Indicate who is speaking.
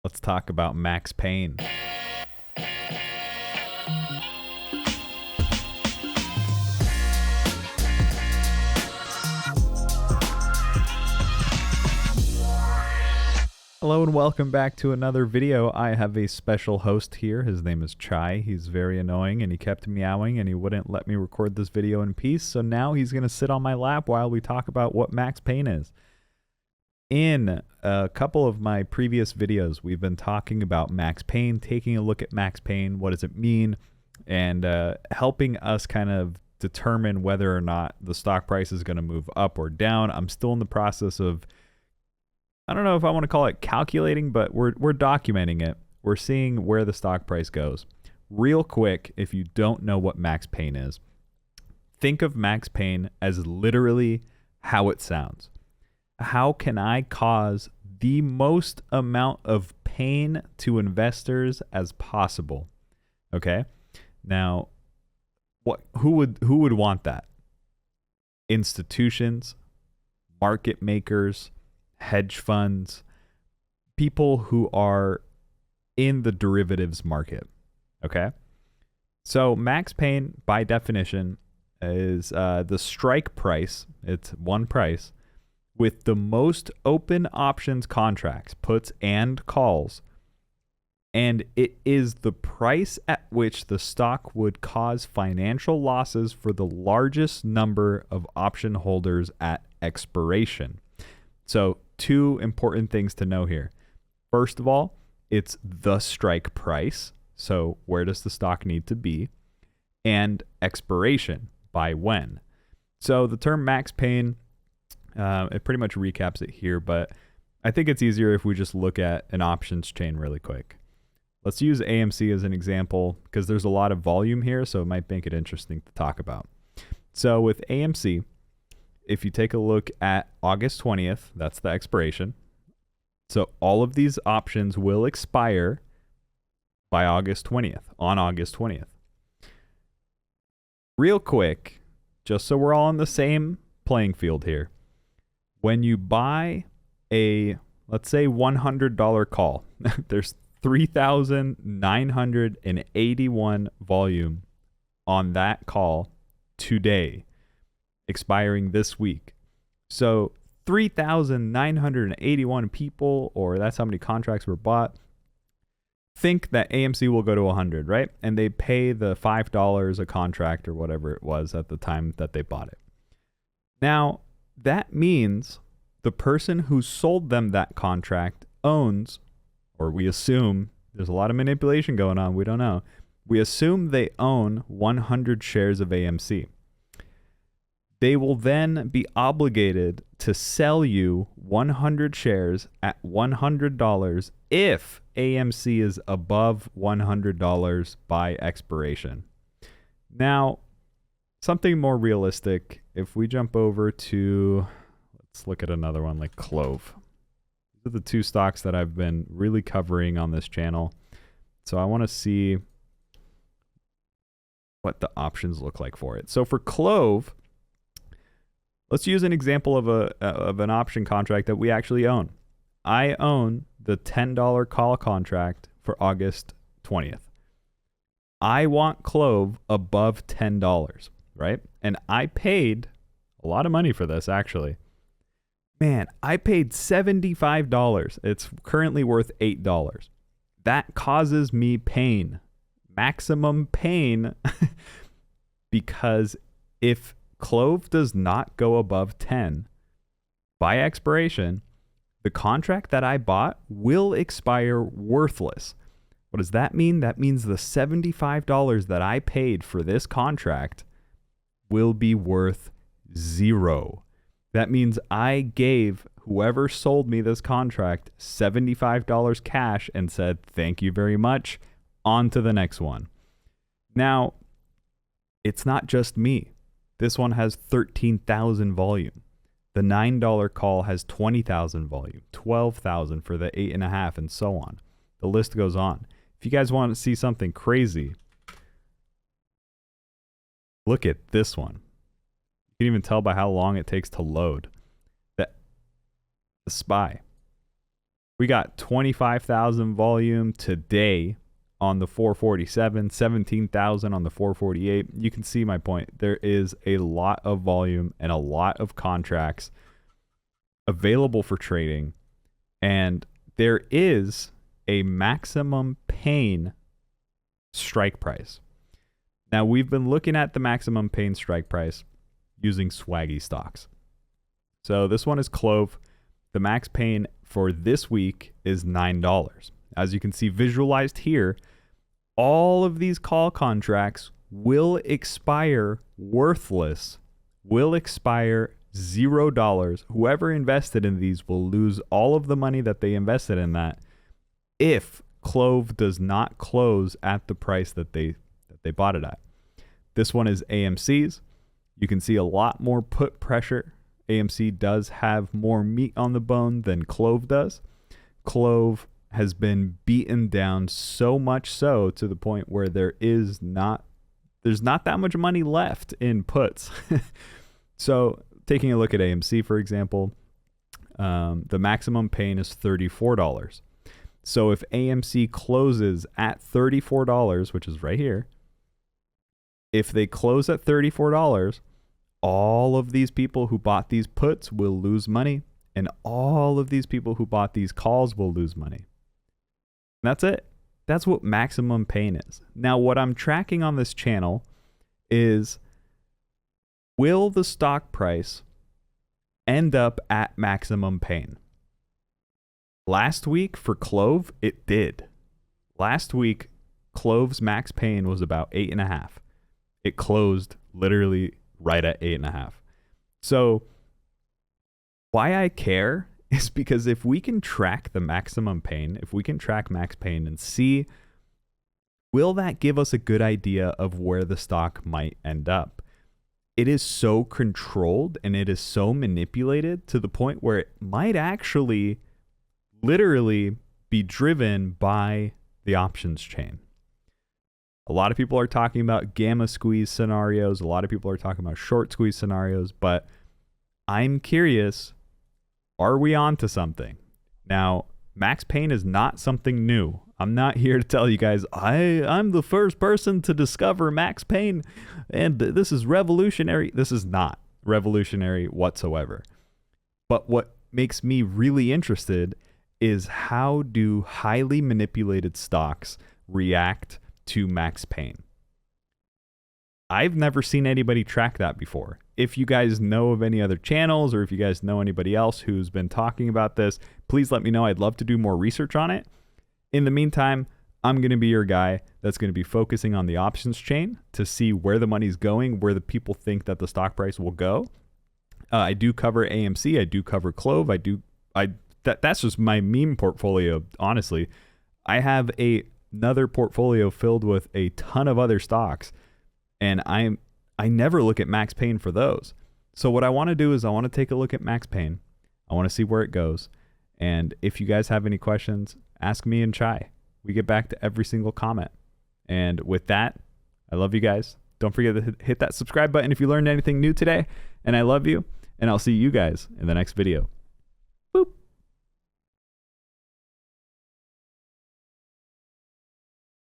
Speaker 1: Let's talk about Max Payne. Hello and welcome back to another video. I have a special host here. His name is Chai. He's very annoying and he kept meowing and he wouldn't let me record this video in peace. So now he's going to sit on my lap while we talk about what Max Payne is. In a couple of my previous videos, we've been talking about Max Payne, taking a look at Max Payne, what does it mean, and helping us kind of determine whether or not the stock price is going to move up or down. I'm still in the process of, I don't know if I want to call it calculating, but we're documenting it. We're seeing where the stock price goes. Real quick, if you don't know what Max Payne is, think of Max Payne as literally how it sounds. How can I cause the most amount of pain to investors as possible? Okay? Now, who would want that? Institutions, market makers, hedge funds, people who are in the derivatives market. Okay? So Max Payne, by definition, is the strike price. It's one price with the most open options contracts, puts and calls, and it is the price at which the stock would cause financial losses for the largest number of option holders at expiration. So two important things to know here. First of all, it's the strike price. So where does the stock need to be? And expiration, by when. So the term Max Payne, it pretty much recaps it here, but I think it's easier if we just look at an options chain really quick. Let's use AMC as an example because there's a lot of volume here, so it might make it interesting to talk about. So with AMC, if you take a look at August 20th, that's the expiration. So all of these options will expire by August 20th, on August 20th. Real quick, just so we're all on the same playing field here. When you buy a, let's say, $100 call, there's 3,981 volume on that call today, expiring this week. So 3,981 people, or that's how many contracts were bought, think that AMC will go to 100, right? And they pay the $5 a contract or whatever it was at the time that they bought it. Now, that means the person who sold them that contract owns, or we assume, there's a lot of manipulation going on, we don't know. We assume they own 100 shares of AMC. They will then be obligated to sell you 100 shares at $100 if AMC is above $100 by expiration. Now, something more realistic, if we jump over to, let's look at another one like CLOV. These are the two stocks that I've been really covering on this channel. So I want to see what the options look like for it. So for CLOV, let's use an example of an option contract that we actually own. I own the $10 call contract for August 20th. I want CLOV above $10, right? And I paid a lot of money for this, actually. Man, I paid $75. It's currently worth $8. That causes me pain, maximum pain, because if CLOV does not go above 10 by expiration, the contract that I bought will expire worthless. What does that mean? That means the $75 that I paid for this contract will be worth zero. That means I gave whoever sold me this contract $75 cash and said, thank you very much, on to the next one. Now, it's not just me. This one has 13,000 volume. The $9 call has 20,000 volume, 12,000 for the 8.5, and so on. The list goes on. If you guys want to see something crazy, look at this one. You can even tell by how long it takes to load. The SPY. We got 25,000 volume today on the 447, 17,000 on the 448. You can see my point. There is a lot of volume and a lot of contracts available for trading, and there is a maximum pain strike price. Now, we've been looking at the maximum pain strike price using swaggy stocks. So this one is CLOV. The max pain for this week is $9. As you can see visualized here, all of these call contracts will expire worthless, will expire $0. Whoever invested in these will lose all of the money that they invested in that if CLOV does not close at the price that they bought it at. This one is AMC's. You can see a lot more put pressure. AMC does have more meat on the bone than CLOV does. CLOV has been beaten down so much so to the point where there's not that much money left in puts. So taking a look at AMC, for example, the maximum pain is $34. So if AMC closes at $34, which is right here, if they close at $34, all of these people who bought these puts will lose money, and all of these people who bought these calls will lose money. And that's it. That's what maximum pain is. Now, what I'm tracking on this channel is, will the stock price end up at maximum pain? Last week for CLOV, it did. Last week, CLOV's max pain was about 8.5. It closed literally right at 8.5. So why I care is because if we can track the maximum pain, if we can track max pain and see, will that give us a good idea of where the stock might end up? It is so controlled and it is so manipulated to the point where it might actually literally be driven by the options chain. A lot of people are talking about gamma squeeze scenarios. A lot of people are talking about short squeeze scenarios, but I'm curious, are we on to something? Now, max pain is not something new. I'm not here to tell you guys, I'm the first person to discover max pain and this is revolutionary. This is not revolutionary whatsoever. But what makes me really interested is, how do highly manipulated stocks react to max pain? I've never seen anybody track that before. If you guys know of any other channels, or if you guys know anybody else who's been talking about this, please let me know. I'd love to do more research on it. In the meantime, I'm going to be your guy that's going to be focusing on the options chain to see where the money's going, where the people think that the stock price will go. I do cover AMC. I do cover CLOV. That's just my meme portfolio, honestly. I have another portfolio filled with a ton of other stocks, and I never look at max pain for those. So what I want to do is I want to take a look at max pain. I want to see where it goes. And if you guys have any questions, ask me and Chai. We get back to every single comment. And with that, I love you guys. Don't forget to hit that subscribe button if you learned anything new today. And I love you. And I'll see you guys in the next video.